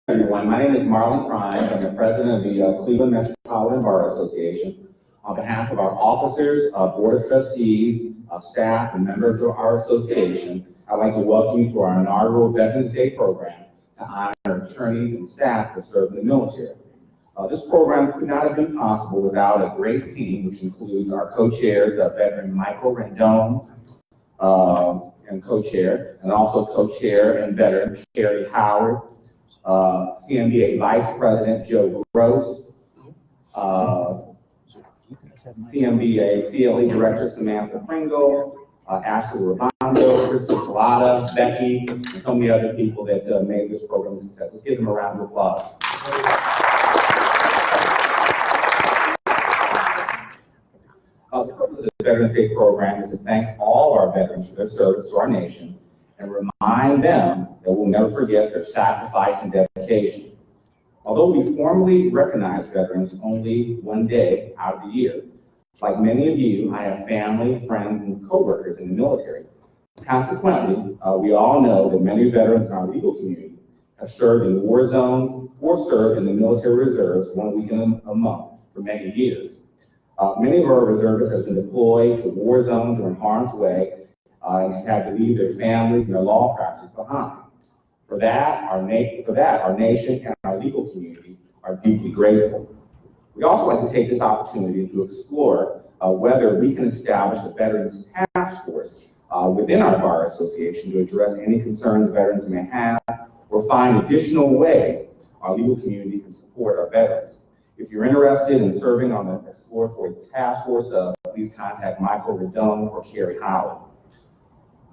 Everyone, my name is Marlon Prime. I'm the president of the Cleveland Metropolitan Bar Association. On behalf of our officers, board of trustees, staff, and members of our association, I'd like to welcome you to our inaugural Veterans Day program to honor attorneys and staff who serve in the military. This program could not have been possible without a great team, which includes our co-chairs, veteran Michael Rendon, and co-chair, and also co-chair and veteran Carrie Howard, CMBA Vice President Joe Gross, CMBA CLE Director Samantha Pringle, Ashley Rabondo, Kristen Salata, Becky, and so many other people that made this program a success. Let's give them a round of applause. The purpose of the Veterans Day program is to thank all our veterans for their service to our nation and remind them that we'll never forget their sacrifice and dedication. Although we formally recognize veterans only one day out of the year, like many of you, I have family, friends, and coworkers in the military. Consequently, we all know that many veterans in our legal community have served in war zones or served in the military reserves 1 weekend a month for many years. Many of our reservists have been deployed to war zones or in harm's way and had to leave their families and their law practices behind. For that, our nation and our legal community are deeply grateful. We also like to take this opportunity to explore whether we can establish a Veterans Task Force within our Bar Association to address any concerns veterans may have or find additional ways our legal community can support our veterans. If you're interested in serving on the exploratory task force, please contact Michael Redone or Carrie Howard.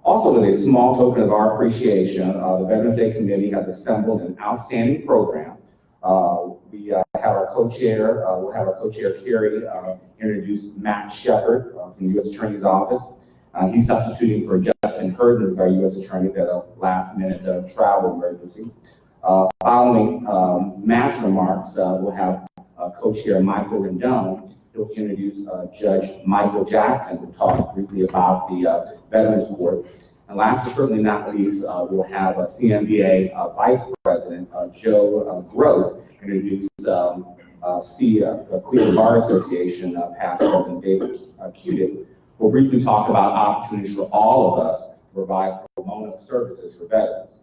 Also, as a small token of our appreciation, the Veterans Day Committee has assembled an outstanding program. We have our co-chair, we'll have our co-chair Carrie introduce Matt Shepard from the U.S. Attorney's Office. He's substituting for Justin Herden, who's our U.S. Attorney, that a last-minute travel emergency. Following Matt's remarks, we'll have co-chair Michael Rendon. He'll introduce Judge Michael Jackson to talk briefly about the Veterans Court. And last but certainly not least, we'll have CMBA Vice President Joe Gross introduce the Cleveland Bar Association past President David Cudick. We'll briefly talk about opportunities for all of us to provide pro bono services for veterans.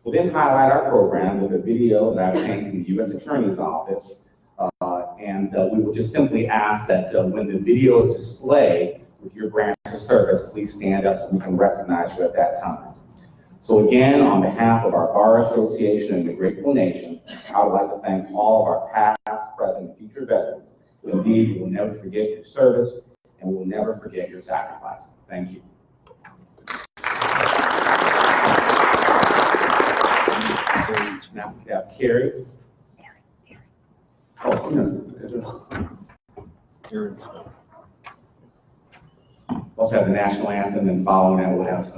We'll then highlight our program with a video that I obtained from the U.S. Attorney's Office. We will just simply ask that when the video is displayed with your branch of service, please stand up so we can recognize you at that time. So again, on behalf of our Bar Association and the Grateful Nation, I would like to thank all of our past, present, and future veterans. Indeed, we will never forget your service, and we will never forget your sacrifice. Thank you. Now we have Carrie. Oh, no. We'll also have the national anthem, and following that,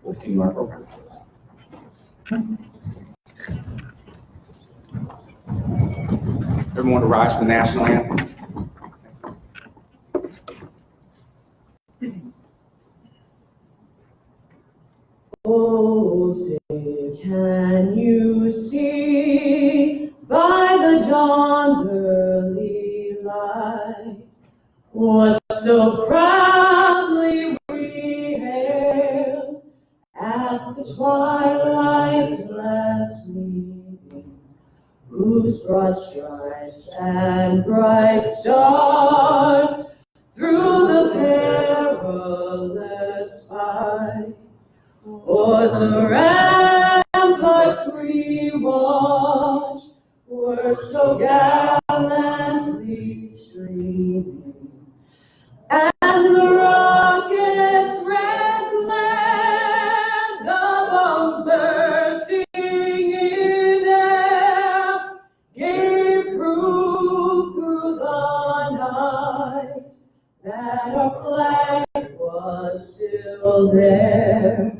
we'll continue our program. Everyone to rise for the national anthem. Oh, say, can you see by the dawn's early light what so proudly we hailed at the twilight's last gleaming, whose broad stripes and bright stars through the perilous fight o'er the ramparts we watched were so gallantly streaming, and the rocket's red glare, the bombs bursting in air, gave proof through the night that our flag was still there.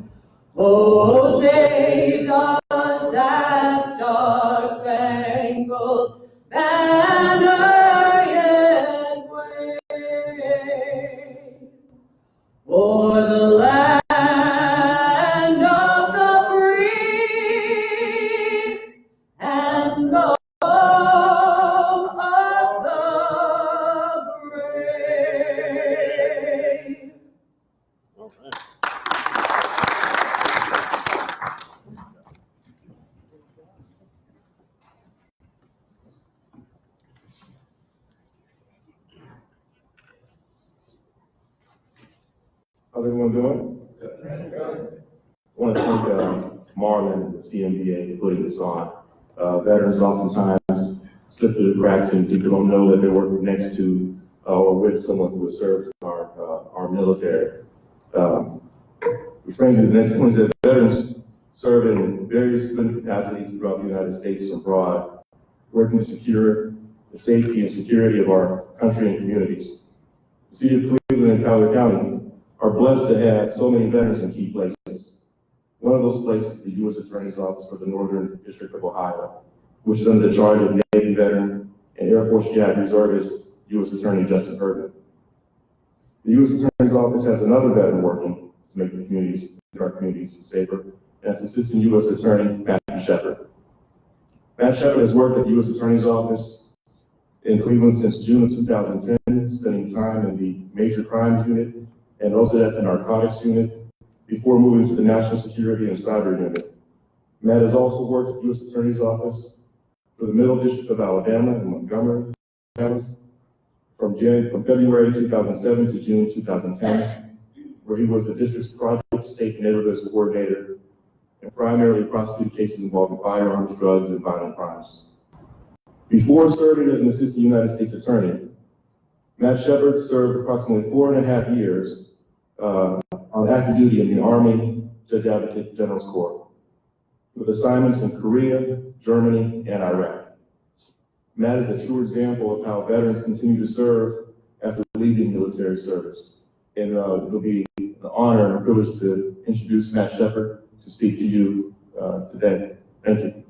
Oh, say does that star-spangled banner yet wave o'er the land of the free How's everyone doing? I want to thank Marlon and the CMBA for putting this on. Veterans oftentimes slip through the cracks and people don't know that they're working next to or with someone who has served in our military. Referring to the next point, that veterans serve in various different capacities throughout the United States and abroad, working to secure the safety and security of our country and communities. The city of Cleveland and Cowley County are blessed to have so many veterans in key places. One of those places is the U.S. Attorney's Office for the Northern District of Ohio, which is under the charge of Navy veteran and Air Force JAG reservist U.S. Attorney Justin Herdman. The U.S. Attorney's Office has another veteran working to make our communities safer, and that's Assistant U.S. Attorney Matthew Shepard. Matt Shepard has worked at the U.S. Attorney's Office in Cleveland since June of 2010, spending time in the Major Crimes Unit and also at the Narcotics Unit before moving to the National Security and Cyber Unit. Matt has also worked at the U.S. Attorney's Office for the Middle District of Alabama in Montgomery County from February 2007 to June 2010, where he was the district's Project Safe Neighborhoods Coordinator and primarily prosecuted cases involving firearms, drugs, and violent crimes. Before serving as an Assistant United States Attorney, Matt Shepard served approximately 4.5 years on active duty in the Army Judge Advocate General's Corps, with assignments in Korea, Germany, and Iraq. Matt is a true example of how veterans continue to serve after leaving military service. And it'll be an honor and a privilege to introduce Matt Shepard to speak to you today. Thank you.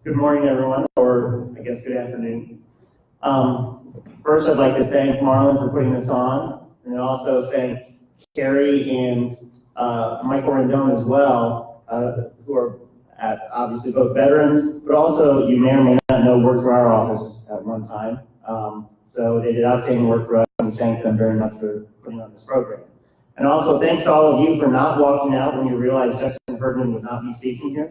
Good morning, everyone, or I guess good afternoon. First, I'd like to thank Marlon for putting this on, and then also thank Carrie and Michael Rendon as well, who are obviously both veterans, but also you may or may not know worked for our office at one time. So they did outstanding work for us, and we thank them very much for putting on this program. And also thanks to all of you for not walking out when you realized Justin Herdman would not be speaking here.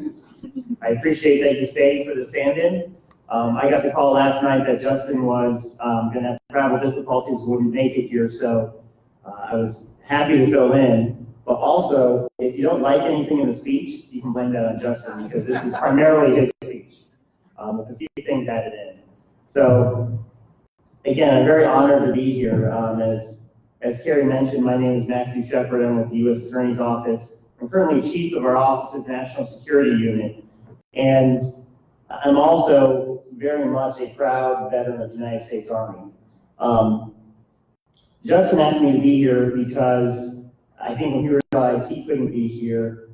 I appreciate that you stayed for the stand-in. I got the call last night that Justin was going to have travel difficulties, wouldn't make it here, so I was happy to fill in. But also, if you don't like anything in the speech, you can blame that on Justin, because this is primarily his speech, with a few things added in. So, again, I'm very honored to be here. As Carrie mentioned, my name is Matthew Shepard. I'm with the U.S. Attorney's Office. I'm currently chief of our office's National Security Unit, and I'm also very much a proud veteran of the United States Army. Justin asked me to be here because I think when he realized he couldn't be here,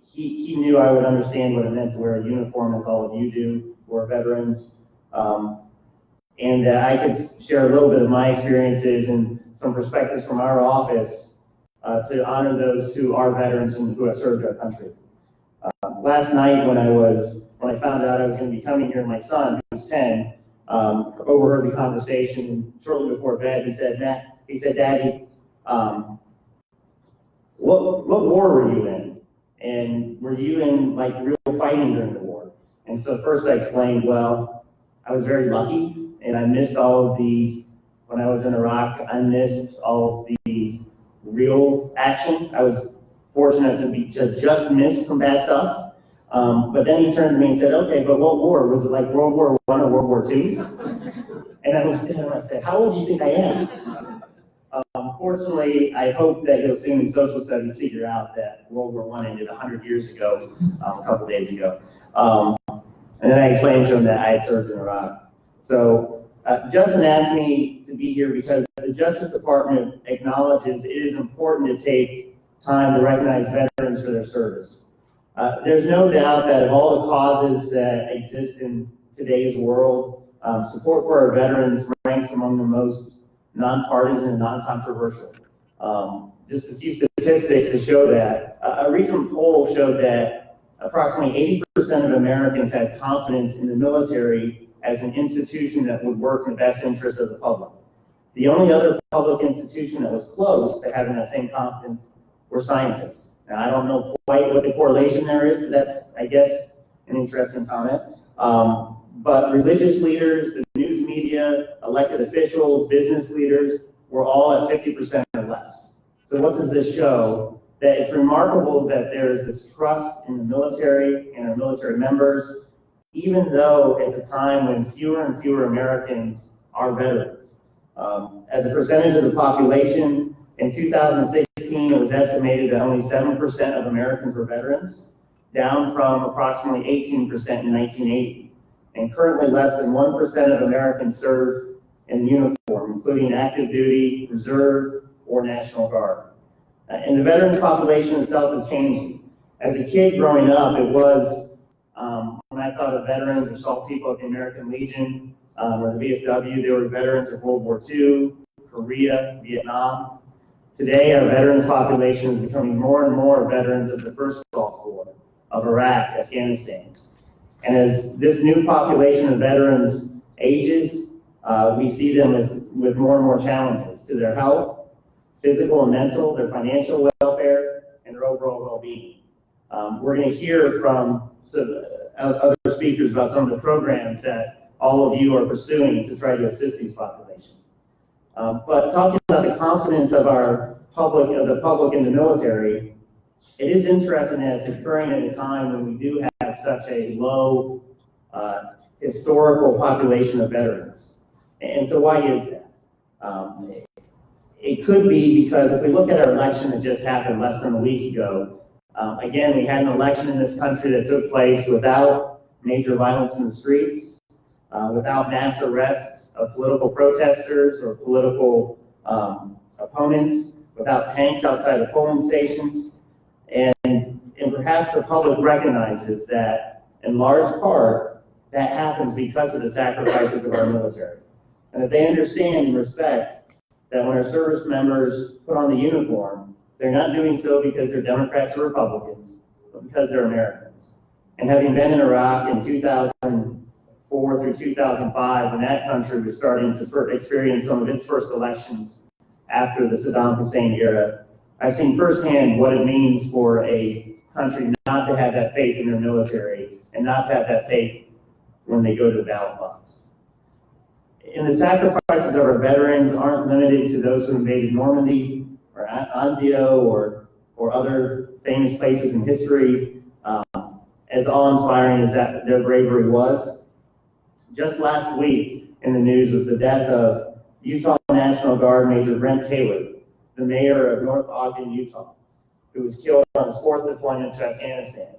he knew I would understand what it meant to wear a uniform, as all of you do, who are veterans, and that I could share a little bit of my experiences and some perspectives from our office to honor those who are veterans and who have served our country. Last night when I found out I was going to be coming here, my son, who's 10, overheard the conversation shortly before bed. He said, Daddy, what war were you in? And were you in like real fighting during the war? And so first I explained, well, I was very lucky and I missed all of when I was in Iraq, I missed all of the real action. I was fortunate to just miss some bad stuff. But then he turned to me and said, okay, but what war? Was it like World War I or World War II? And I looked at him and I said, how old do you think I am? Fortunately, I hope that you'll soon in social studies figure out that World War I ended 100 years ago, a couple days ago. And then I explained to him that I had served in Iraq. So Justin asked me to be here because the Justice Department acknowledges it is important to take time to recognize veterans for their service. There's no doubt that of all the causes that exist in today's world, support for our veterans ranks among the most nonpartisan and non-controversial. Just a few statistics to show that. A recent poll showed that approximately 80% of Americans had confidence in the military as an institution that would work in the best interest of the public. The only other public institution that was close to having that same confidence were scientists. Now, I don't know quite what the correlation there is, but that's, I guess, an interesting comment. But religious leaders, the news media, elected officials, business leaders, were all at 50% or less. So what does this show? That it's remarkable that there is this trust in the military and our military members, even though it's a time when fewer and fewer Americans are veterans. As a percentage of the population, in 2016, it was estimated that only 7% of Americans were veterans, down from approximately 18% in 1980. And currently, less than 1% of Americans serve in uniform, including active duty, reserve, or National Guard. And the veterans population itself is changing. As a kid growing up, it was, when I thought of veterans or saw people at the American Legion or the VFW, they were veterans of World War II, Korea, Vietnam. Today, our veterans population is becoming more and more veterans of the first Gulf War, of Iraq, Afghanistan. And as this new population of veterans ages, we see them with more and more challenges to their health, physical and mental, their financial welfare, and their overall well-being. We're going to hear from some other speakers about some of the programs that all of you are pursuing to try to assist these populations. But talking about the confidence of the public in the military, it is interesting that it's occurring at a time when we do have such a low historical population of veterans. And so why is that? It could be because if we look at our election that just happened less than a week ago, again, we had an election in this country that took place without major violence in the streets, without mass arrests of political protesters or political opponents, without tanks outside of polling stations. And perhaps the public recognizes that, in large part, that happens because of the sacrifices of our military. And that they understand and respect that when our service members put on the uniform, they're not doing so because they're Democrats or Republicans, but because they're Americans. And having been in Iraq in 2004 through 2005, when that country was starting to experience some of its first elections after the Saddam Hussein era, I've seen firsthand what it means for a country not to have that faith in their military and not to have that faith when they go to the ballot box. And the sacrifices of our veterans aren't limited to those who invaded Normandy or Anzio or other famous places in history, as awe-inspiring as their bravery was. Just last week in the news was the death of Utah National Guard Major Brent Taylor, the mayor of North Ogden, Utah, who was killed on his 4th deployment to Afghanistan.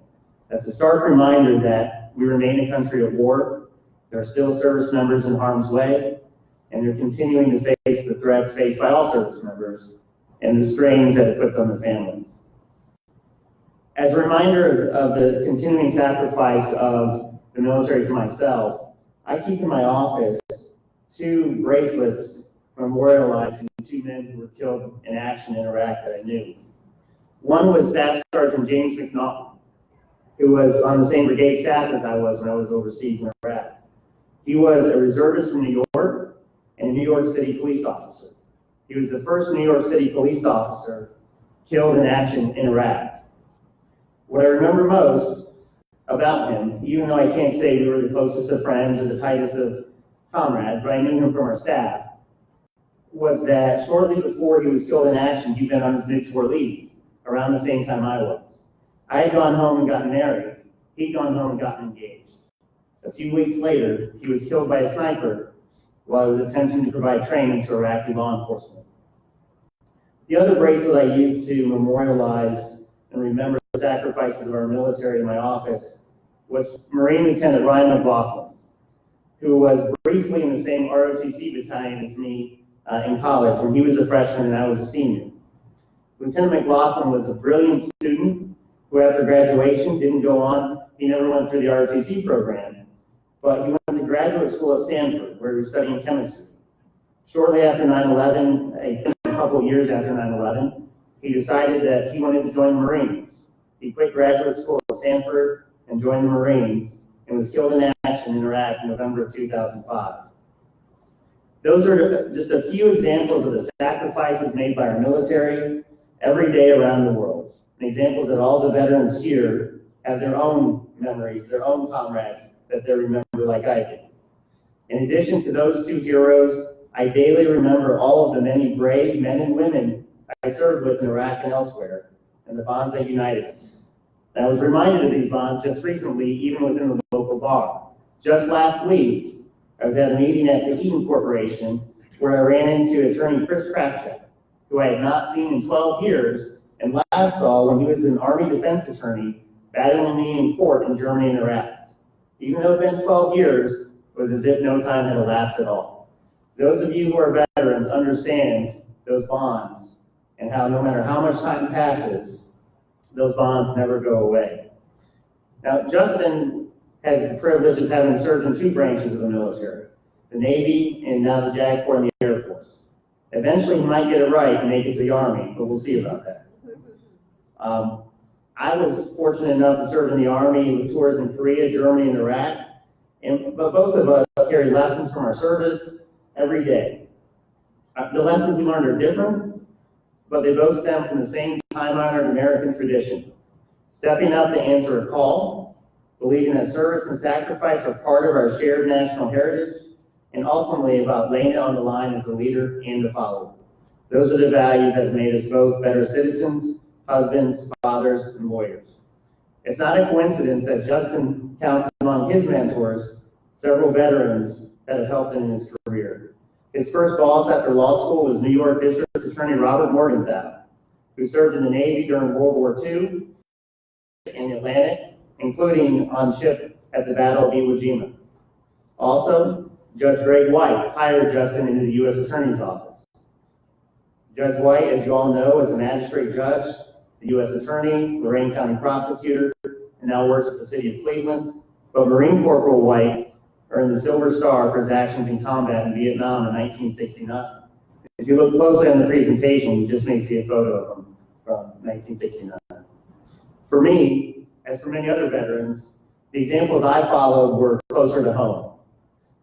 That's a stark reminder that we remain a country of war. There are still service members in harm's way, and they're continuing to face the threats faced by all service members and the strains that it puts on their families. As a reminder of the continuing sacrifice of the military to myself, I keep in my office 2 bracelets memorializing the 2 men who were killed in action in Iraq that I knew. One was Staff Sergeant James McNaughton, who was on the same brigade staff as I was when I was overseas in Iraq. He was a reservist from New York and a New York City police officer. He was the first New York City police officer killed in action in Iraq. What I remember most about him, even though I can't say we were the closest of friends or the tightest of comrades, but I knew him from our staff, was that shortly before he was killed in action, he'd been on his mid-tour leave, around the same time I was. I had gone home and gotten married. He'd gone home and gotten engaged. A few weeks later, he was killed by a sniper while he was attempting to provide training to Iraqi law enforcement. The other bracelet I used to memorialize and remember the sacrifices of our military in my office was Marine Lieutenant Ryan McLaughlin, who was briefly in the same ROTC battalion as me in college when he was a freshman and I was a senior. Lieutenant McLaughlin was a brilliant student who after graduation didn't go on, he never went through the ROTC program, but he went to graduate school at Stanford where he was studying chemistry. Shortly after 9/11, a couple of years after 9/11, he decided that he wanted to join the Marines. He quit graduate school at Stanford and joined the Marines and was killed in action in Iraq in November of 2005. Those are just a few examples of the sacrifices made by our military every day around the world, and examples that all the veterans here have their own memories, their own comrades that they remember like I did. In addition to those two heroes, I daily remember all of the many brave men and women I served with in Iraq and elsewhere, and the bonds that united us. And I was reminded of these bonds just recently, even within the local bar. Just last week, I was at a meeting at the Eaton Corporation where I ran into attorney Chris Krapchak, who I had not seen in 12 years, and last saw when he was an Army defense attorney battling me in court in Germany and Iraq. Even though it had been 12 years, it was as if no time had elapsed at all. Those of you who are veterans understand those bonds and how no matter how much time passes, those bonds never go away. Now, Justin has the privilege of having served in two branches of the military, the Navy and now the JAG Corps and the Air Force. Eventually, he might get it right and make it to the Army, but we'll see about that. I was fortunate enough to serve in the Army with tours in Korea, Germany, and Iraq, but both of us carry lessons from our service every day. The lessons we learned are different, but they both stem from the same time-honored American tradition. Stepping up to answer a call, believing that service and sacrifice are part of our shared national heritage, and ultimately about laying it on the line as a leader and a follower. Those are the values that have made us both better citizens, husbands, fathers, and lawyers. It's not a coincidence that Justin counts among his mentors several veterans that have helped him in his career. His first boss after law school was New York District Attorney Robert Morgenthau, who served in the Navy during World War II in the Atlantic, including on ship at the Battle of Iwo Jima. Also, Judge Greg White hired Justin into the U.S. Attorney's Office. Judge White, as you all know, is a magistrate judge, the U.S. Attorney, Lorain County prosecutor, and now works at the City of Cleveland. But Marine Corporal White earned the Silver Star for his actions in combat in Vietnam in 1969. If you look closely on the presentation, you just may see a photo of him from 1969. For me, as for many other veterans, the examples I followed were closer to home.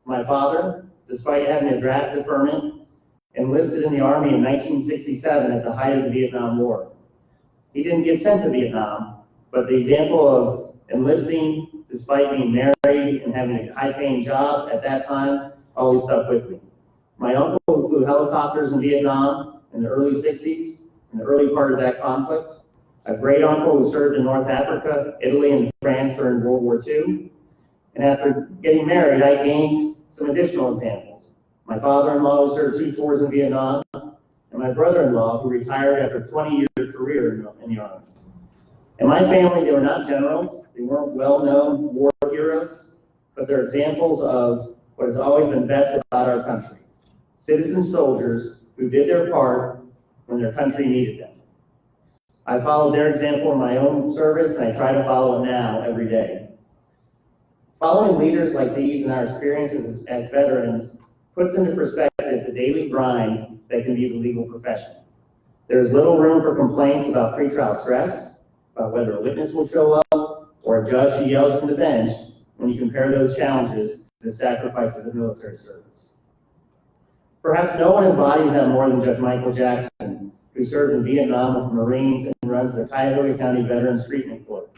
My father, despite having a draft deferment, enlisted in the Army in 1967 at the height of the Vietnam War. He didn't get sent to Vietnam, but the example of enlisting despite being married and having a high-paying job at that time always stuck with me. My uncle, who flew helicopters in Vietnam in the early 60s, in the early part of that conflict, a great uncle who served in North Africa, Italy, and France during World War II. And after getting married, I gained some additional examples. My father-in-law who served 2 tours in Vietnam, and my brother-in-law who retired after a 20-year career in the Army. In my family, they were not generals, they weren't well-known war heroes, but they're examples of what has always been best about our country. Citizen soldiers who did their part when their country needed them. I followed their example in my own service, and I try to follow it now every day. Following leaders like these and our experiences as veterans puts into perspective the daily grind that can be the legal profession. There is little room for complaints about pretrial stress, about whether a witness will show up, or a judge who yells from the bench when you compare those challenges to the sacrifices of military service. Perhaps no one embodies that more than Judge Michael Jackson, who served in Vietnam with the Marines and runs the Cuyahoga County Veterans Treatment Court.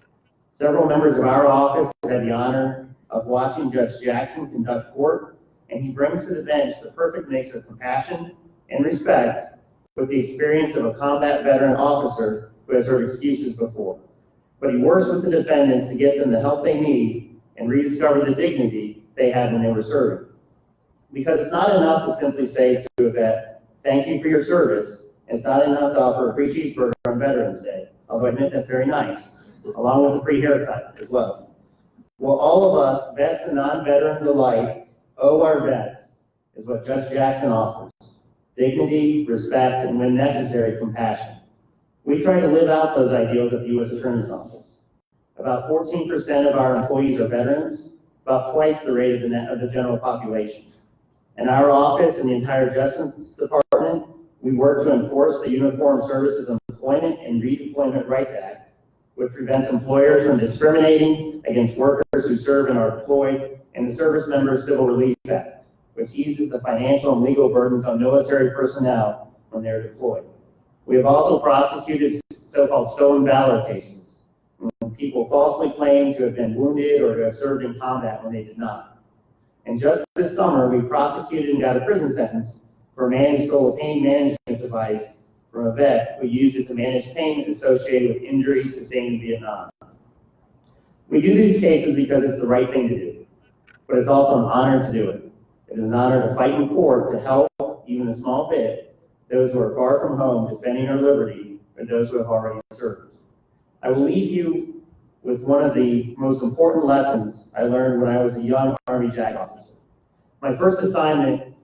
Several members of our office have had the honor of watching Judge Jackson conduct court, and he brings to the bench the perfect mix of compassion and respect with the experience of a combat veteran officer who has heard excuses before. But he works with the defendants to get them the help they need and rediscover the dignity they had when they were serving. Because it's not enough to simply say to a vet, thank you for your service. It's not enough to offer a free cheeseburger on Veterans Day, although I admit that's very nice, along with a free haircut as well. Well, all of us, vets and non-veterans alike, owe our vets is what Judge Jackson offers: dignity, respect, and when necessary, compassion. We try to live out those ideals at the U.S. Attorney's Office. About 14% of our employees are veterans, about twice the rate of the general population. In our office and the entire Justice Department, we work to enforce the Uniformed Services Employment and Redeployment Rights Act, which prevents employers from discriminating against workers who serve and are deployed, and the Service Members Civil Relief Act, which eases the financial and legal burdens on military personnel when they're deployed. We have also prosecuted so-called stolen valor cases, when people falsely claim to have been wounded or to have served in combat when they did not. And just this summer, we prosecuted and got a prison sentence for a man who stole a pain management device from a vet who used it to manage pain associated with injuries sustained in Vietnam. We do these cases because it's the right thing to do, but it's also an honor to do it. It is an honor to fight in court to help, even a small bit, those who are far from home defending our liberty or those who have already served. I will leave you with one of the most important lessons I learned when I was a young Army JAG officer. My first assignment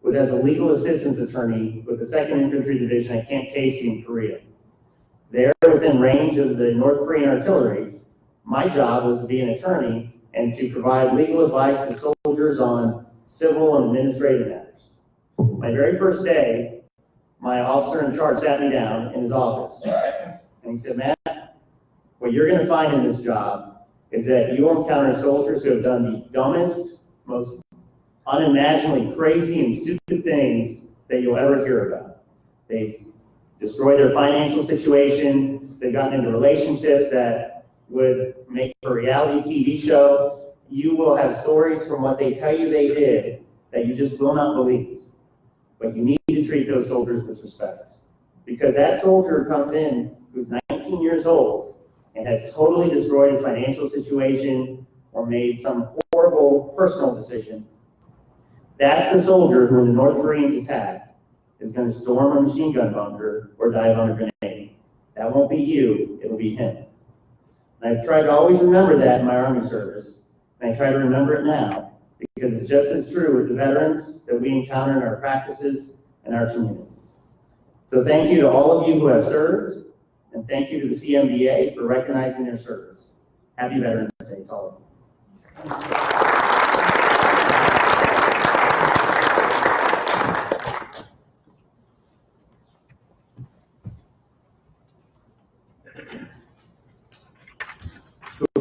was as a legal assistance attorney with the 2nd Infantry Division at Camp Casey in Korea. There, within range of the North Korean artillery, my job was to be an attorney and to provide legal advice to soldiers on civil and administrative matters. My very first day, my officer in charge sat me down in his office, and he said, "Matt, what you're going to find in this job is that you will encounter soldiers who have done the dumbest, most unimaginably crazy and stupid things that you'll ever hear about. They've destroyed their financial situation, they've gotten into relationships that would make for a reality TV show. You will have stories from what they tell you they did that you just will not believe. But you need to treat those soldiers with respect. Because that soldier comes in who's 19 years old and has totally destroyed his financial situation or made some horrible personal decision. That's the soldier who, when the North Koreans attack, is going to storm a machine gun bunker or dive on a grenade. That won't be you, it'll be him." And I've tried to always remember that in my Army service, and I try to remember it now, because it's just as true with the veterans that we encounter in our practices and our community. So thank you to all of you who have served, and thank you to the CMBA for recognizing their service. Happy Veterans Day to all of you.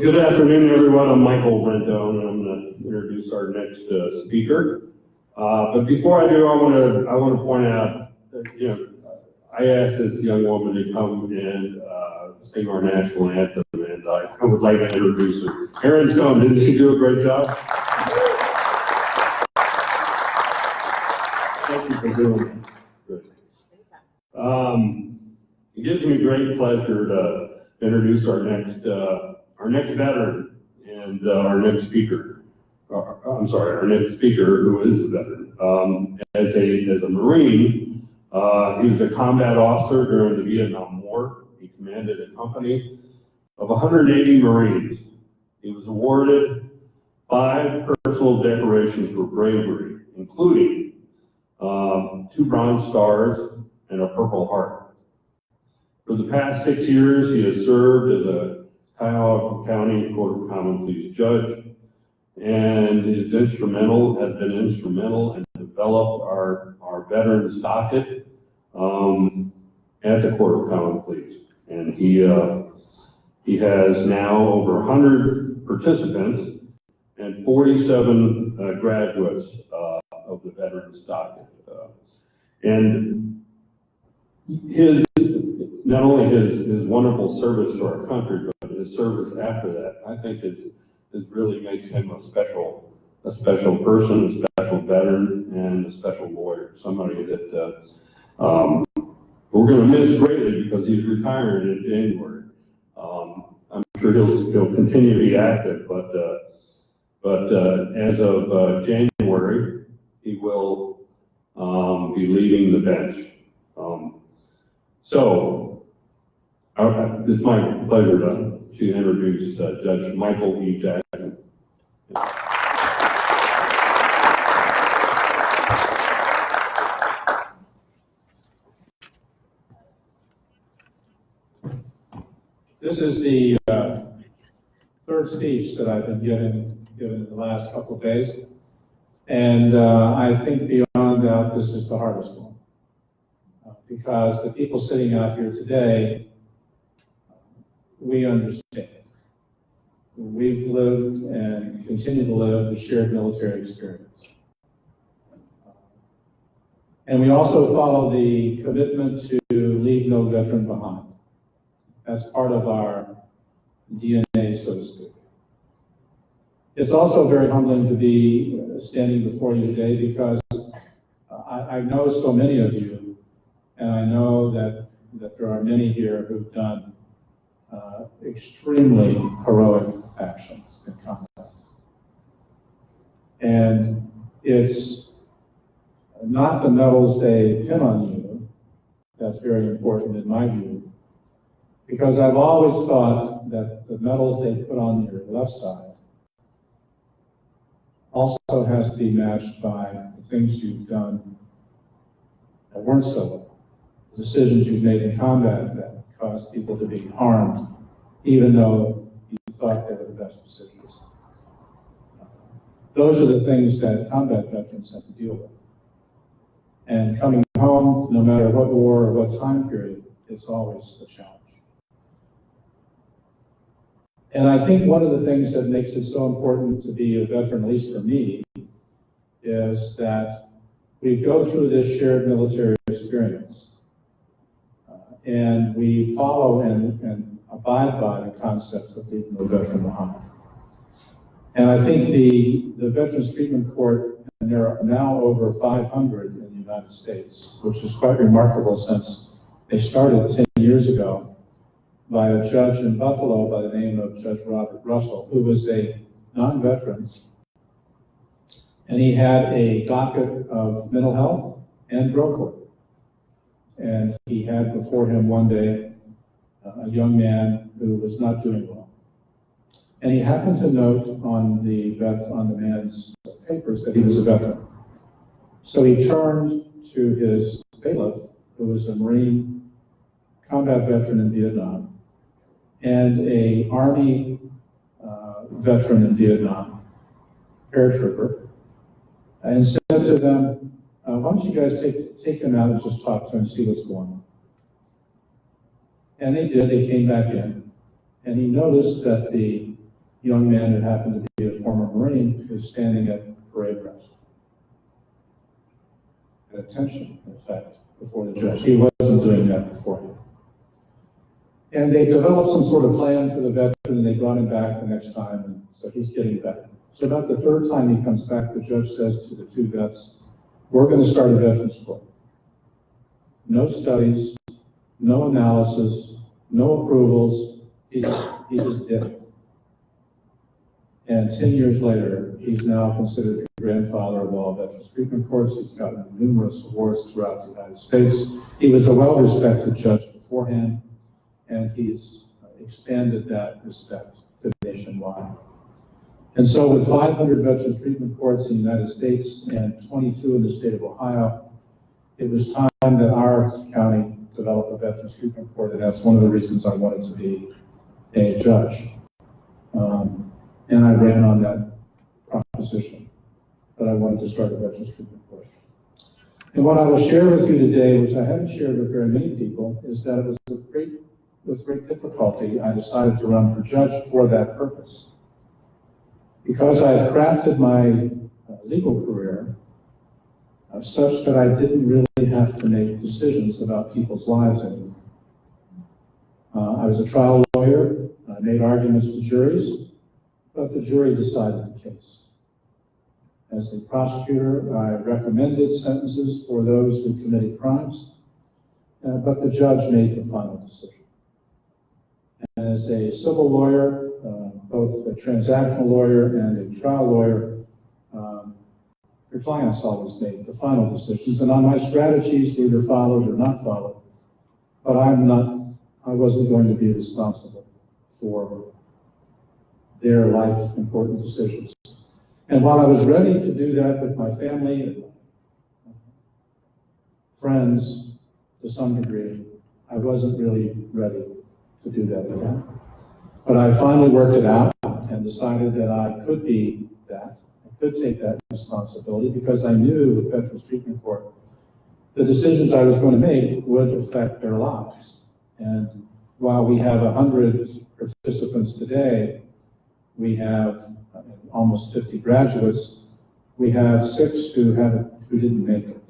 Good afternoon, everyone. I'm Michael Rentone, and I'm going to introduce our next speaker. But before I do, I want to point out that, I asked this young woman to come and sing our national anthem, and I would like to introduce her. Erin Stone, didn't she do a great job? Thank you for doing that. Good. It gives me great pleasure to introduce our next veteran and our next speaker. Our next speaker who is a veteran. As a Marine, he was a combat officer during the Vietnam War. He commanded a company of 180 Marines. He was awarded 5 personal decorations for bravery, including 2 Bronze Stars and a Purple Heart. For the past 6 years, he has served as a Cuyahoga County Court of Common Pleas judge, and has been instrumental in developing our veterans docket at the Court of Common Pleas. And he has now over 100 participants and 47 graduates of the veterans docket. And not only his wonderful service to our country, but his service after that, I think is really makes him a special person, a special veteran, and a special lawyer. Somebody that we're going to miss greatly because he's retiring in January. I'm sure he'll continue to be active, but as of January, he will be leaving the bench. So it's my pleasure to introduce Judge Michael E. Jackson. This is the third speech that I've been given in the last couple of days, and I think beyond that, this is the hardest one, because the people sitting out here today, we understand. We've lived and continue to live the shared military experience. And we also follow the commitment to leave no veteran behind. That's part of our DNA, so to speak. It's also very humbling to be standing before you today because I know so many of you, and I know that there are many here who've done extremely heroic actions in combat. And it's not the medals they pin on you that's very important in my view, because I've always thought that the medals they put on your left side also has to be matched by the things you've done that weren't so well, the decisions you've made in combat that caused people to be harmed, even though you thought they were the best decisions. Those are the things that combat veterans have to deal with. And coming home, no matter what war or what time period, it's always a challenge. And I think one of the things that makes it so important to be a veteran, at least for me, is that we go through this shared military experience. And we follow and abide by the concepts of leaving no veteran behind. And I think the Veterans Treatment Court, and there are now over 500 in the United States, which is quite remarkable since they started 10 years ago by a judge in Buffalo by the name of Judge Robert Russell, who was a non-veteran. And he had a docket of mental health and drug court. And he had before him one day a young man who was not doing well. And he happened to note on the man's papers that he was a veteran. So he turned to his bailiff, who was a Marine combat veteran in Vietnam, and a Army veteran in Vietnam, paratrooper, and said to them, why don't you guys take him out and just talk to him and see what's going on? And they did. They came back in, and he noticed that the young man who happened to be a former Marine was standing at parade rest, at attention, in effect, before the judge. He wasn't doing that beforehand. And they developed some sort of plan for the veteran, and they brought him back the next time, and so he's getting better. So about the third time he comes back, the judge says to the two vets, we're going to start a veterans court. No studies, no analysis, no approvals. He just did it. And 10 years later, he's now considered the grandfather of all veterans treatment courts. He's gotten numerous awards throughout the United States. He was a well-respected judge beforehand, and he's expanded that respect to nationwide. And so with 500 veterans treatment courts in the United States and 22 in the state of Ohio, it was time that our county develop a veterans treatment court, and that's one of the reasons I wanted to be a judge. And I ran on that proposition, that I wanted to start a veterans treatment court. And what I will share with you today, which I haven't shared with very many people, is that it was with great difficulty I decided to run for judge for that purpose. Because I had crafted my legal career such that I didn't really have to make decisions about people's lives anymore. I was a trial lawyer. I made arguments to juries, but the jury decided the case. As a prosecutor, I recommended sentences for those who committed crimes, but the judge made the final decision. And as a civil lawyer, both a transactional lawyer and a trial lawyer, the clients always made the final decisions. And on my strategies, they either followed or not followed. But I wasn't going to be responsible for their life important decisions. And while I was ready to do that with my family and friends to some degree, I wasn't really ready to do that with them. But I finally worked it out and decided that I could be that. I could take that responsibility because I knew with Veterans Treatment Court, the decisions I was going to make would affect their lives. And while we have 100 participants today, we have almost 50 graduates. We have 6 who didn't make it.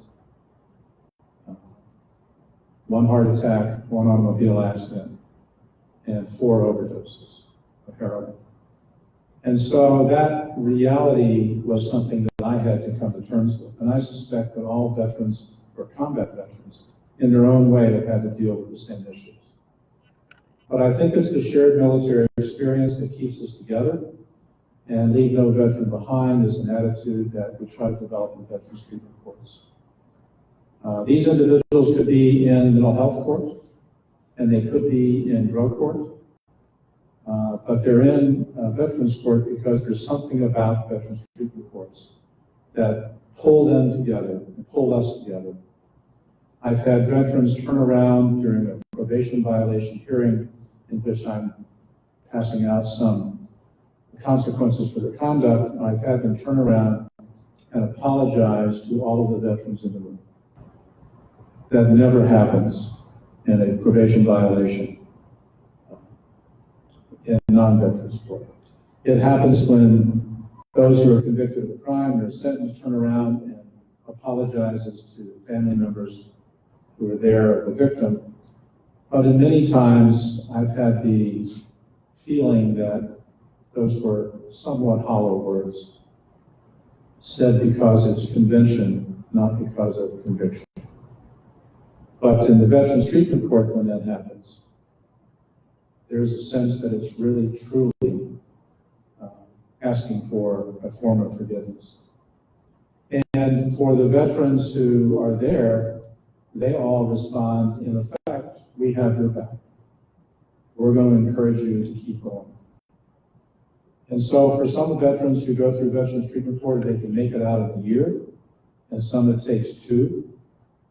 1 heart attack, 1 automobile accident, and 4 overdoses. heroin. And so that reality was something that I had to come to terms with. And I suspect that all veterans or combat veterans in their own way have had to deal with the same issues. But I think it's the shared military experience that keeps us together, and leave no veteran behind is an attitude that we try to develop in Veterans Treatment Courts. These individuals could be in mental health court, and they could be in drug court, but they're in Veterans Court because there's something about Veterans Treatment Courts that pull them together and pull us together. I've had veterans turn around during a probation violation hearing in which I'm passing out some consequences for the conduct. I've had them turn around and apologize to all of the veterans in the room. That never happens in a probation violation in non-veterans court. It happens when those who are convicted of a crime, their sentence, turn around and apologizes to family members who are there, the victim. But in many times, I've had the feeling that those were somewhat hollow words, said because it's convention, not because of conviction. But in the Veterans Treatment Court, when that happens, there's a sense that it's really, truly asking for a form of forgiveness. And for the veterans who are there, they all respond, in effect, we have your back. We're going to encourage you to keep going. And so for some veterans who go through Veterans Treatment Court, they can make it out of the year, and some it takes 2,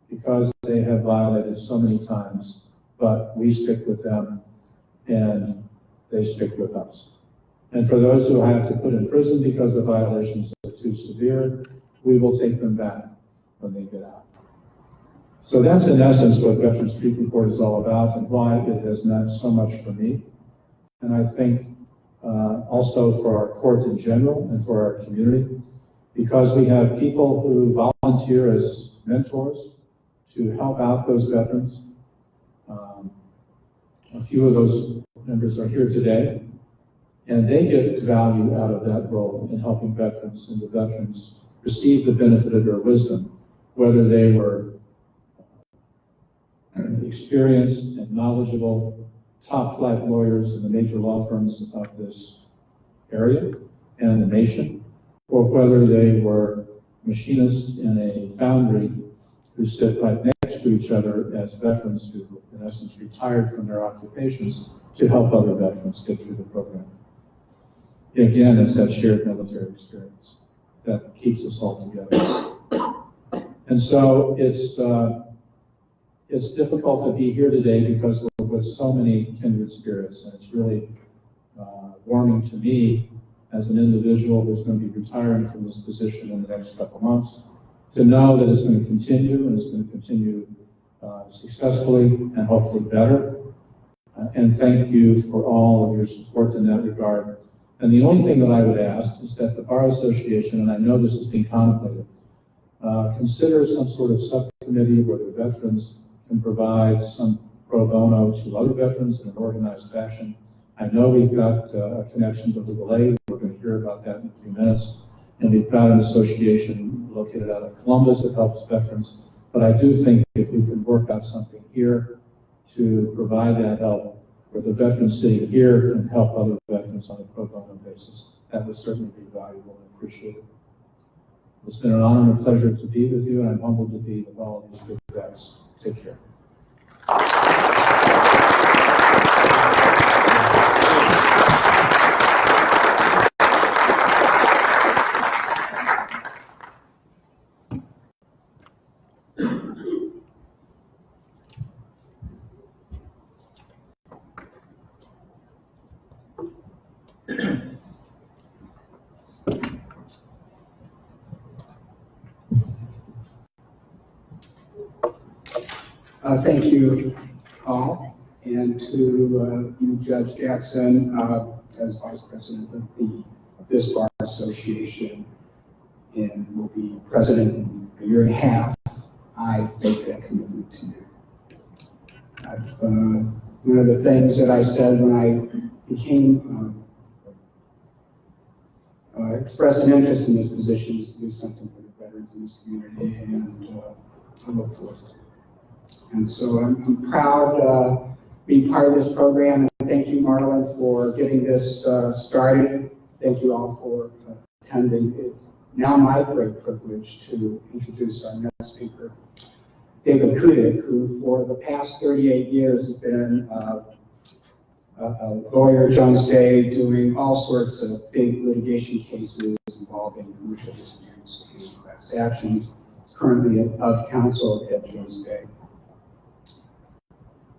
because they have violated so many times, but we stick with them and they stick with us. And for those who have to put in prison because the violations are too severe, we will take them back when they get out. So that's in essence what Veterans Treatment Court is all about and why it has meant so much for me. And I think also for our court in general and for our community, because we have people who volunteer as mentors to help out those veterans. A few of those members are here today, and they get value out of that role in helping veterans, and the veterans receive the benefit of their wisdom, whether they were experienced and knowledgeable, top-flight lawyers in the major law firms of this area and the nation, or whether they were machinists in a foundry who sit right next to each other as veterans who, in essence, retired from their occupations to help other veterans get through the program. Again, it's that shared military experience that keeps us all together. And so it's difficult to be here today because we're with so many kindred spirits, and it's really warming to me as an individual who's going to be retiring from this position in the next couple of months, to know that it's going to continue, and it's going to continue successfully and hopefully better. And thank you for all of your support in that regard. And the only thing that I would ask is that the Bar Association, and I know this is being contemplated, consider some sort of subcommittee where the veterans can provide some pro bono to other veterans in an organized fashion. I know we've got a connection to legal aid. We're going to hear about that in a few minutes. And we've got an association located out of Columbus that helps veterans. But I do think if we can work out something here to provide that help, where the veterans sitting here can help other veterans on a pro bono basis, that would certainly be valuable and appreciated. It's been an honor and a pleasure to be with you, and I'm humbled to be with all of these good vets. Take care. Thank you, Paul, and to you, Judge Jackson, as Vice President of this Bar Association, and will be President in a year and a half. I make that commitment to you. One of the things that I said when I became expressed an interest in this position is to do something for the veterans in this community, and I look forward to it. And so I'm proud being part of this program, and thank you, Marlon, for getting this started. Thank you all for attending. It's now my great privilege to introduce our next speaker, David Kudik, who for the past 38 years has been a lawyer at Jones Day doing all sorts of big litigation cases involving commercial disputes and class actions. He's currently of counsel at Jones Day.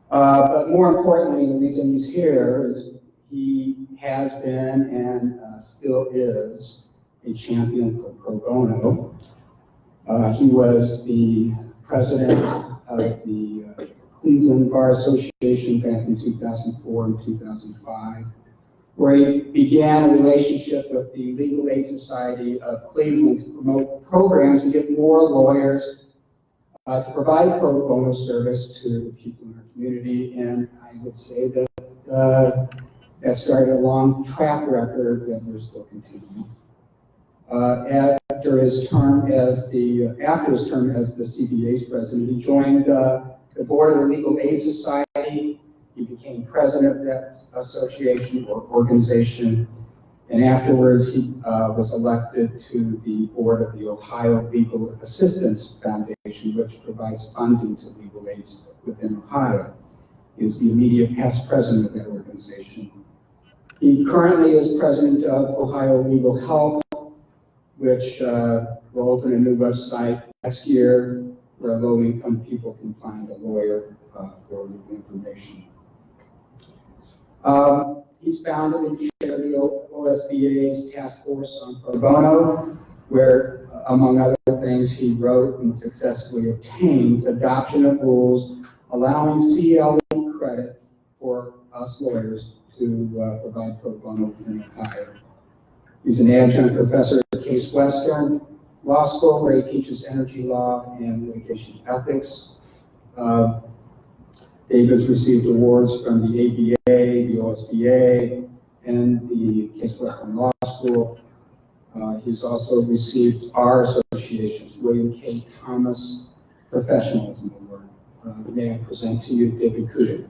But more importantly, the reason he's here is he has been and still is a champion for pro bono. He was the president of the Cleveland Bar Association back in 2004 and 2005, where he began a relationship with the Legal Aid Society of Cleveland to promote programs to get more lawyers to provide pro bono service to the people in our community. And I would say that that started a long track record that we're still continuing. After his term as the CBA's president, he joined the board of the Legal Aid Society. He became president of that association or organization, and afterwards he was elected to the board of the Ohio Legal Assistance Foundation, which provides funding to legal aids within Ohio. He is the immediate past president of that organization. He currently is president of Ohio Legal Help, which will open a new website next year where low-income people can find a lawyer for legal information. He's founded and chaired the OSBA's Task Force on Pro Bono, where, among other things, he wrote and successfully obtained adoption of rules allowing CLE credit for us lawyers to provide pro bono within Ohio. He's an adjunct professor at Case Western Law School, where he teaches energy law and litigation ethics. David's received awards from the ABA, the OSBA, and the Case Western Law School. He's also received our association's William K. Thomas Professionalism Award. May I present to you David Kudik.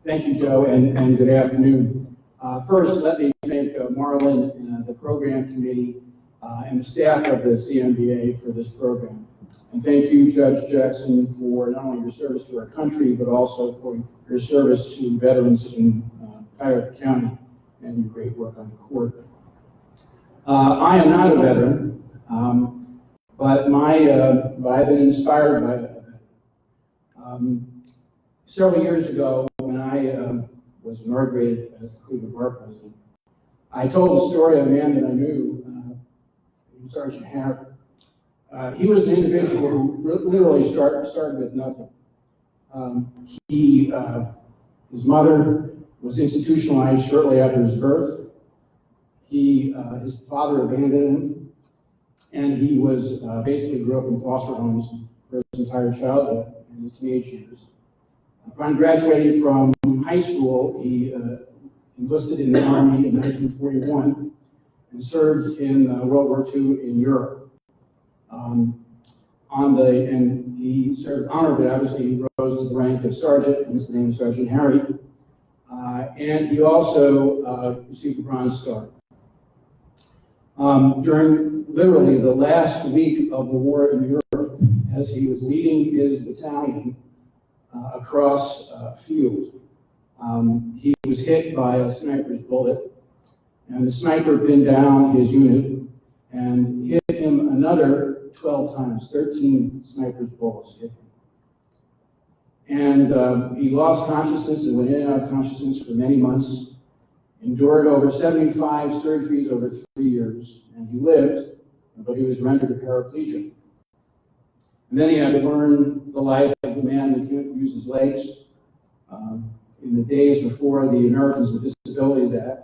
Thank you, Joe, and good afternoon. First, let me thank Marlon and the program committee and the staff of the CMBA for this program. And thank you, Judge Jackson, for not only your service to our country, but also for your service to veterans in Cuyahoga County and your great work on the court. I am not a veteran, but I've been inspired by it. Several years ago, when I was inaugurated as the Cleveland Bar president, I told the story of a man that I knew, Sergeant Harris. He was an individual who literally started with nothing. His mother was institutionalized shortly after his birth. His father abandoned him, and he was basically grew up in foster homes for his entire childhood and his teenage years. Upon graduating from high school, he enlisted in the Army in 1941 and served in World War II in Europe. And he served honorably. Obviously, he rose to the rank of sergeant, and his name is Sergeant Harry. And he also received the Bronze Star. During literally the last week of the war in Europe, as he was leading his battalion across a field, he was hit by a sniper's bullet, and the sniper pinned down his unit and hit him another 12 times. 13 sniper's bullets hit him. And he lost consciousness and went in and out of consciousness for many months, endured over 75 surgeries over 3 years, and he lived, but he was rendered a paraplegic. And then he had to learn the life of the man who couldn't use his legs. In the days before the Americans with Disabilities Act,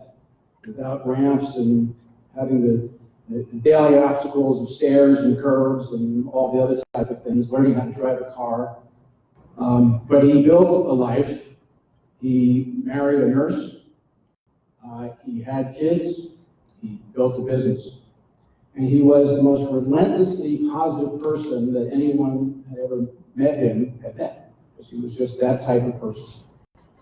without ramps and having the the daily obstacles of stairs and curbs and all the other type of things, learning how to drive a car. But he built a life. He married a nurse. He had kids. He built a business. And he was the most relentlessly positive person that anyone had ever met him had met, because he was just that type of person.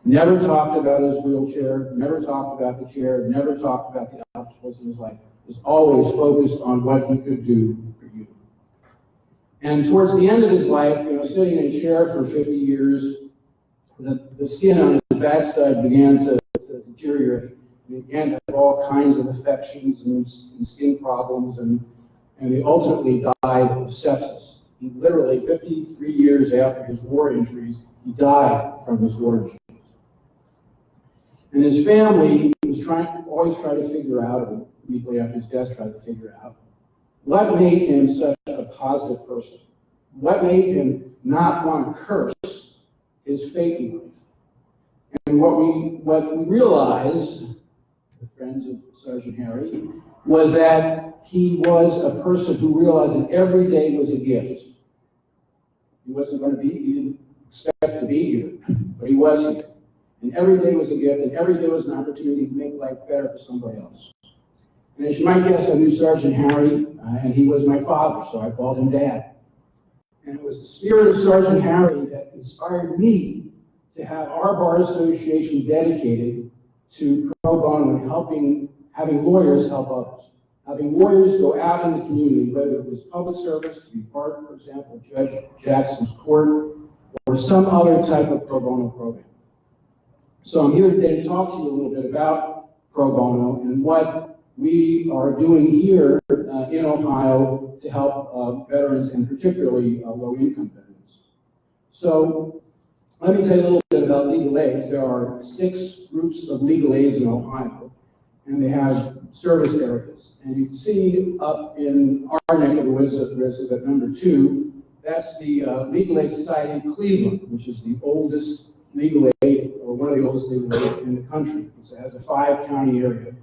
Never talked about his wheelchair, never talked about the chair, never talked about the obstacles in his life. Was always focused on what he could do for you. And towards the end of his life, sitting in a chair for 50 years, the skin on his backside began to deteriorate. He began to have all kinds of infections and skin problems, and he ultimately died of sepsis. He literally, 53 years after his war injuries, he died from his war injuries. And his family was always trying to figure out, immediately after his death, tried to figure out what made him such a positive person. What made him not want to curse his fate in life. And what we realized, the friends of Sergeant Harry, was that he was a person who realized that every day was a gift. He didn't expect to be here, but he was here. And every day was a gift, and every day was an opportunity to make life better for somebody else. And as you might guess, I knew Sergeant Harry, and he was my father, so I called him Dad. And it was the spirit of Sergeant Harry that inspired me to have our bar association dedicated to pro bono and having lawyers help others. Having lawyers go out in the community, whether it was public service, to be part, for example, of Judge Jackson's court, or some other type of pro bono program. So I'm here today to talk to you a little bit about pro bono and what we are doing here in Ohio to help veterans, and particularly low-income veterans. So let me tell you a little bit about legal aids. There are 6 groups of legal aids in Ohio, and they have service areas. And you can see up in our neck of the woods at number 2, that's the Legal Aid Society of Cleveland, which is the oldest legal aid, or one of the oldest legal aid in the country. It has a 5-county area.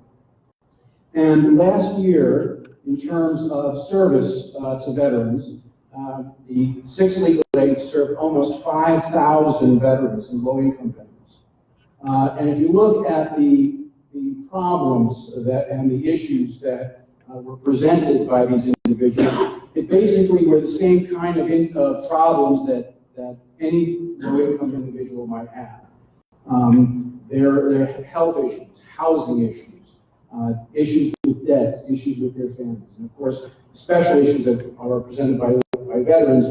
And last year, in terms of service to veterans, the 6 legal aids served almost 5,000 veterans and low-income veterans. And if you look at the problems and the issues that were presented by these individuals, it basically were the same kind of problems that any low-income individual might have. Their health issues, housing issues, issues with debt, issues with their families, and of course, special issues that are represented by veterans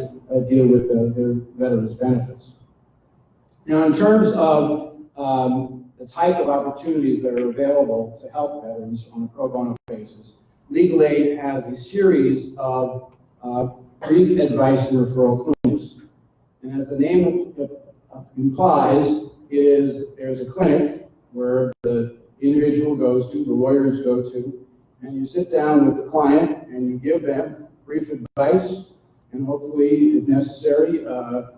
deal with their veterans' benefits. Now, in terms of the type of opportunities that are available to help veterans on a pro bono basis, Legal Aid has a series of brief advice and referral clinics. And as the name implies, there's a clinic where the individual goes to, the lawyers go to, and you sit down with the client and you give them brief advice, and hopefully, if necessary,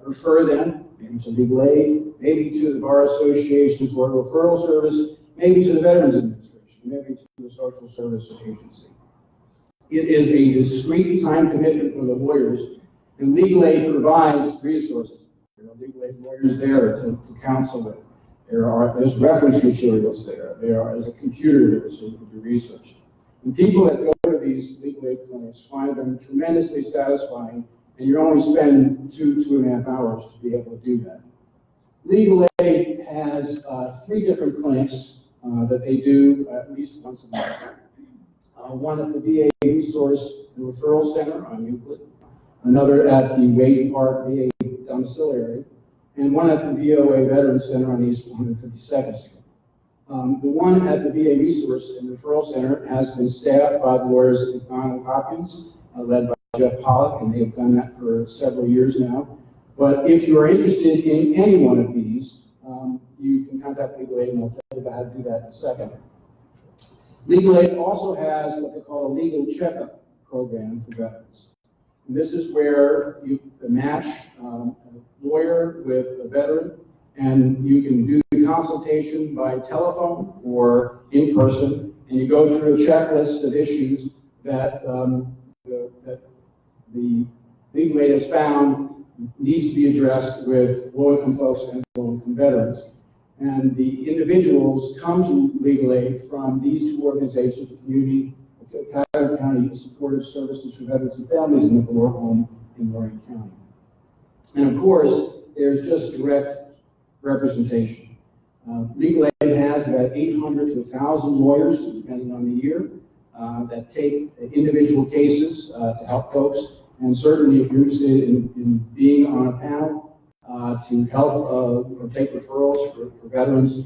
refer them maybe to Legal Aid, maybe to the Bar Association's Lawyer Referral Service, maybe to the Veterans Administration, maybe to the Social Services Agency. It is a discrete time commitment for the lawyers, and Legal Aid provides resources. There are legal aid lawyers there to counsel with. There's reference materials there. There's a computer there so you can do research. And people that go to these legal aid clinics find them tremendously satisfying, and you only spend 2.5 hours to be able to do that. Legal Aid has 3 different clinics that they do at least once a month. One at the VA Resource and Referral Center on Euclid, another at the Wade Park VA domiciliary, and one at the VOA Veterans Center on East 152nd Street. The one at the VA Resource and Referral Center has been staffed by the lawyers at McDonald Hopkins, led by Jeff Pollock, and they have done that for several years now. But if you are interested in any one of these, you can contact Legal Aid, and I'll tell you about how to do that in a second. Legal Aid also has what they call a legal checkup program for veterans. And this is where you match a lawyer with a veteran, and you can do the consultation by telephone or in person, and you go through a checklist of issues that that the legal aid has found needs to be addressed with low-income folks and low-income veterans. And the individuals come to legal aid from these two organizations, the Community Cuyahoga County Supportive Services for Veterans and Families in the Valor Home in Lorraine County. And of course, there's just direct representation. Legal aid has about 800 to 1,000 lawyers, depending on the year, that take individual cases to help folks. And certainly, if you're interested in being on a panel to help or take referrals for veterans,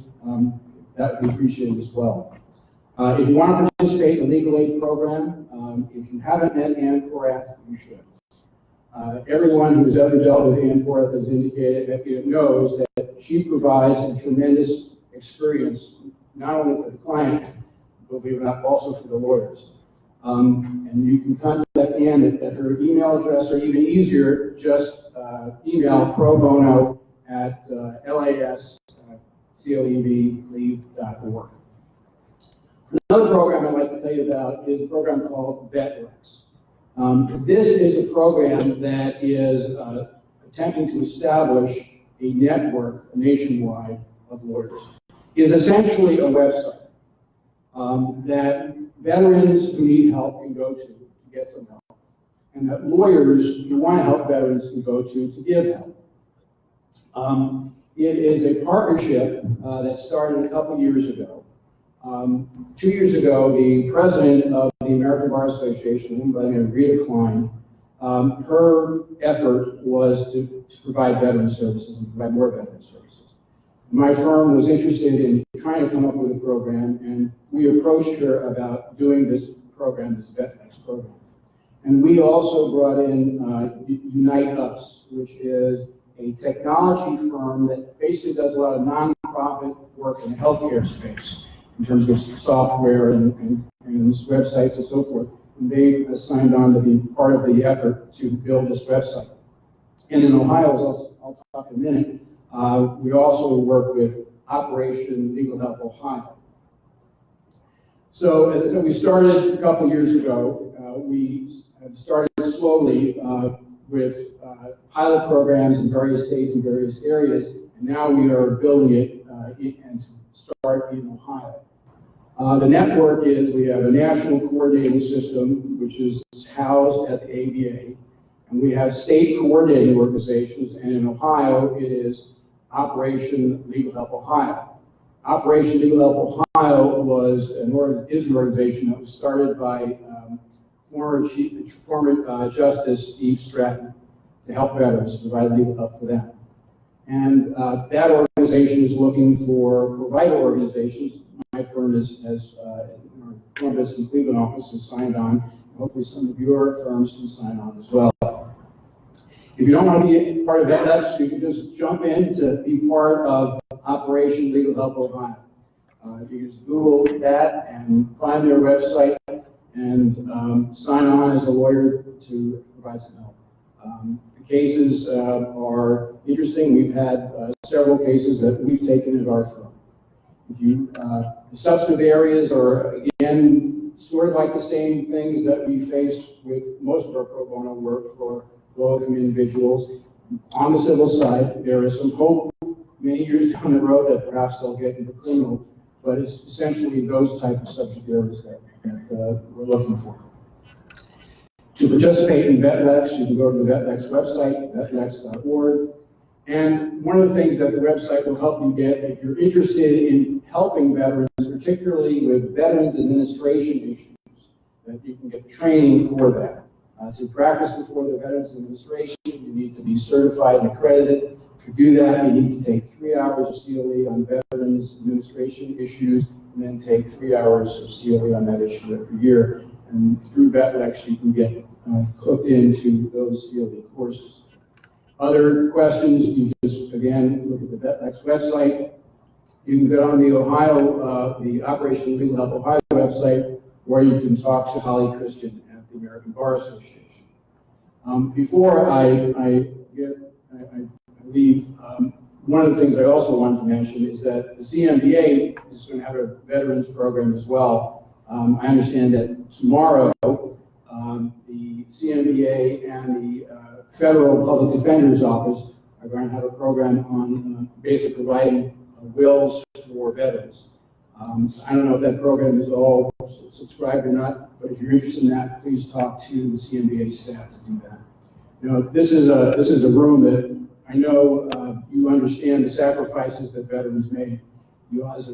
that would be appreciated as well. If you want to participate in the legal aid program, if you haven't met Ann Porath, you should. Everyone who's ever dealt with Ann Porath has indicated that knows that she provides a tremendous experience, not only for the client, but believe it or not, also for the lawyers. And you can contact Ann at her email address, or even easier, just email pro bono at lasclevcleave.org. Another program I'd like to tell you about is a program called VetLex. This is a program that is attempting to establish a network nationwide of lawyers. It is essentially a website that veterans who need help can go to get some help, and that lawyers who want to help veterans can go to give help. It is a partnership that started a couple years ago. 2 years ago, the president of the American Bar Association, a woman by the name of Rita Klein, her effort was to provide veteran services and provide more veteran services. My firm was interested in trying to come up with a program, and we approached her about doing this program, this VetLex program. And we also brought in Unite Us, which is a technology firm that basically does a lot of nonprofit work in the healthcare space, in terms of software and websites and so forth. And they signed on to be part of the effort to build this website. And in Ohio, as I'll talk in a minute, we also work with Operation Legal Help Ohio. So as I said, we started a couple years ago. We have started slowly with pilot programs in various states and various areas, and now we are building it and to start in Ohio. The network is, we have a national coordinating system, which is housed at the ABA, and we have state coordinating organizations, and in Ohio, it is Operation Legal Help Ohio. Operation Legal Help Ohio is an organization that was started by former Justice Steve Stratton to help veterans, provide legal help for them. And that organization is looking for provider organizations. My firm has our Columbus and Cleveland office has signed on. Hopefully some of your firms can sign on as well. If you don't want to be part of VetLex, you can just jump in to be part of Operation Legal Help Ohio. You just Google that and find their website and sign on as a lawyer to provide some help. The cases are interesting. We've had several cases that we've taken at our firm. The substantive areas are, again, sort of like the same things that we face with most of our pro bono work for low-income individuals. On the civil side, there is some hope many years down the road that perhaps they'll get into criminal, but it's essentially those types of subject areas that we're looking for. To participate in VetLex, you can go to the VetLex website, vetlex.org. And one of the things that the website will help you get, if you're interested in helping veterans, particularly with veterans administration issues, that you can get training for that. To practice before the Veterans Administration, you need to be certified and accredited. To do that, you need to take 3 hours of CLE on Veterans Administration issues, and then take 3 hours of CLE on that issue every year. And through VetLex, you can get hooked into those CLE courses. Other questions, you just, again, look at the VetLex website. You can go on the Ohio, the Operation Legal Help Ohio website, or you can talk to Holly Christian at the American Bar Association. Before I leave, one of the things I also wanted to mention is that the CMBA is going to have a veterans program as well. I understand that tomorrow the CMBA and the Federal Public Defender's Office are going to have a program on basically providing wills for veterans. I don't know if that program is all subscribed or not, but if you're interested in that, please talk to the CMBA staff to do that. You know, this is a room that I know you understand the sacrifices that veterans made. You, as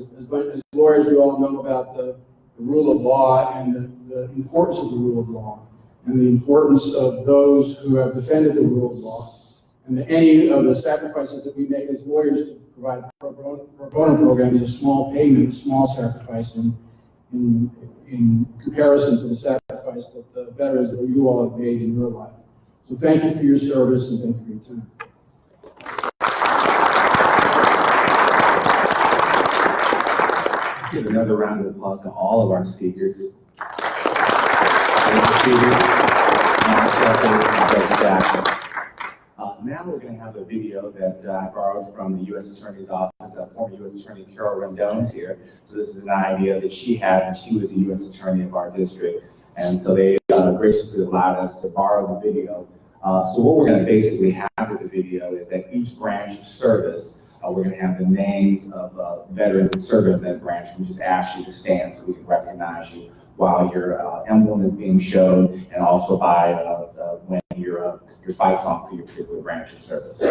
lawyers, you all know about the rule of law and the importance of the rule of law and the importance of those who have defended the rule of law and any of the sacrifices that we make as lawyers to provide a pro bono program is a small payment, a small sacrifice in comparison to the sacrifice that the veterans that you all have made in your life. So thank you for your service and thank you for your time. Let's give another round of applause to all of our speakers. Thank you, Peter, Mark Shepard, and Judge Jackson. Now we're going to have a video that I borrowed from the U.S. Attorney's Office. Former U.S. Attorney Carol Rendon's here. So this is an idea that she had when she was the U.S. Attorney of our district. And so they graciously allowed us to borrow the video. So what we're going to basically have with the video is that each branch of service, we're going to have the names of veterans that serve in that branch. We just ask you to stand so we can recognize you while your emblem is being shown, and also by when your fight song for your particular branch of service.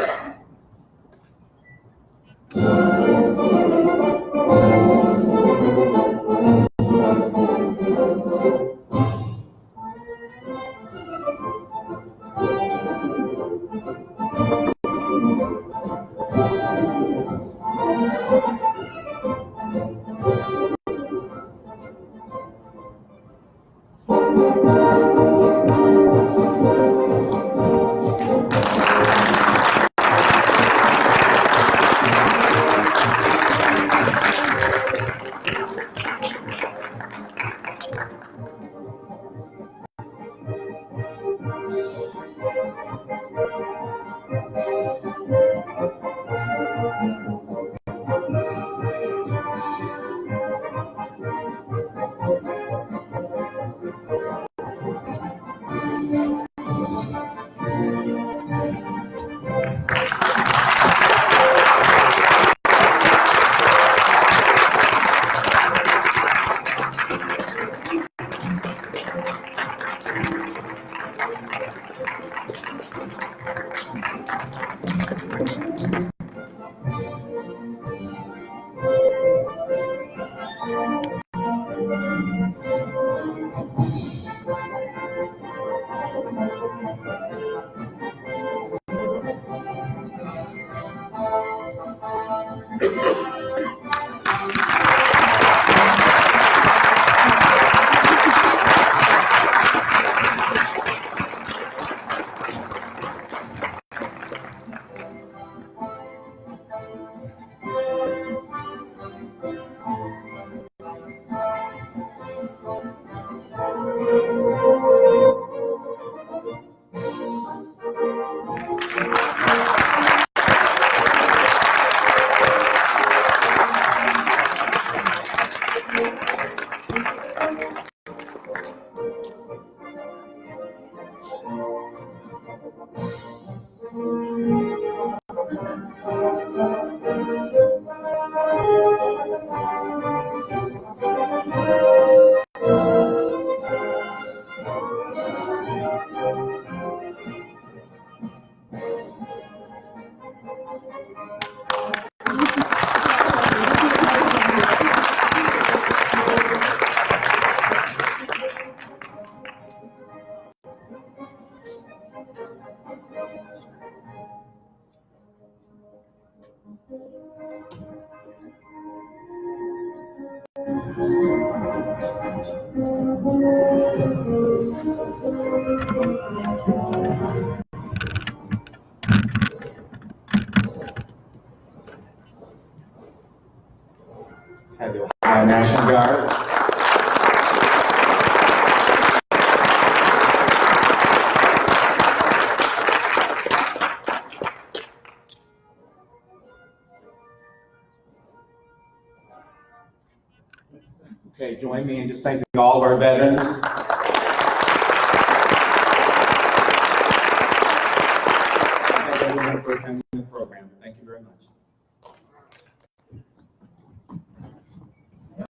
Have the Ohio National Guard. Okay, join me in just thanking all of our veterans. program. Thank you very much.